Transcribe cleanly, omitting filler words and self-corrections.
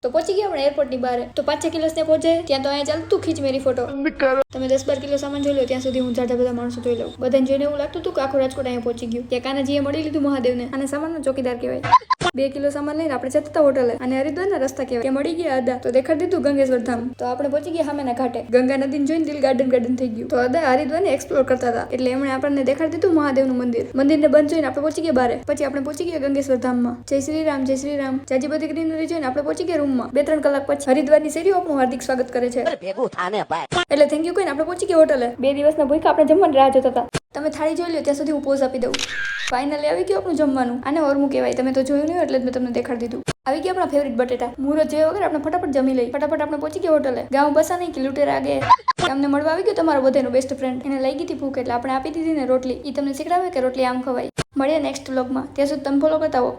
તો પહોંચી ગયા આપણે એરપોર્ટ ની બહાર. તો 5-6 કિલો ને પહોંચે ત્યાં તો અહીંયા ચાલતું ખીચ મેરી ફોટો. તમે 10-12 કિલો સામાન જોઈ લો ત્યાં સુધી હું જાજા બધા માણસો જોઈ લઉં. બધાને જોઈને એવું લાગતું હતું કે આખું રાજકોટ અહીંયા પહોંચી ગયું. ત્યાં કાનાજીએ મળી લીધું મહાદેવને. અને સામાનનો ચોકીદાર કહેવાય. 2 કિલો સામાન લઈને આપણે જતા હતા હોટલે. અને હરિદ્વારના રસ્તા કહેવાય કે મળી ગયા અદા. તો દેખાડી દીધું ગંગેશ્વર ધામ. તો આપણે પહોંચી ગયા સામેના ઘાટે. ગંગા નદીને જોઈને દિલ ગાર્ડન થઈ ગયું. તો અદા હરિદ્વારને એક્સપ્લોર કરતા હતા. એટલે એમણે આપણને દેખાડી દીધું મહાદેવનું મંદિર. મંદિરને બંધ જોઈને આપણે પહોંચી ગયા બારે. પછી આપણે પહોંચી ગયા ગંગેશ્વર ધામમાં. જય શ્રી રામ જય શ્રી રામ. જાજી બધી ગ્રીનરી જોઈને આપણે પહોંચી ગયા રૂમમાં. 2-3 કલાક પછી હરિદ્વારની શેરીઓ આપણું હાર્દિક સ્વાગત કરે છે. એટલે થેન્ક યુ કહીને આપણે પહોંચી ગયા હોટલે. 2 દિવસના ભૂખ્યા આપણે જમવાની રાહ જોતા હતા. તમે થાળી જોઈ લો ત્યાં સુધી હું પોઝ આપી દઉં. ફાઇનલી આવી ગયું આપણું જમવાનું. આને ઓરમું કહેવાય. તમે તો જોયું નહીં એટલે જ મેં તમને દેખાડી દીધું. આવી ગયા આપણા ફેવરિટ બટેટા. મુહૂર્ત જોયા વગર આપણે ફટાફટ જમી લઈ. ફટાફટ આપણે પહોંચી ગયા હોટલે. ગાઉં બસા નહીં કે લૂંટેરા આગે. અમને મળવા આવી ગયો તમારો બધાનો બેસ્ટ ફ્રેન્ડ. એને લઈ ગઈ હતી ભૂખ એટલે આપણે આપી દીધી ને રોટલી. એ તમને શીખડાવે કે રોટલી આમ ખવાય. મળીએ નેક્સ્ટ વ્લોગમાં. ત્યાં સુધી તમે ફોલો કરતા હો.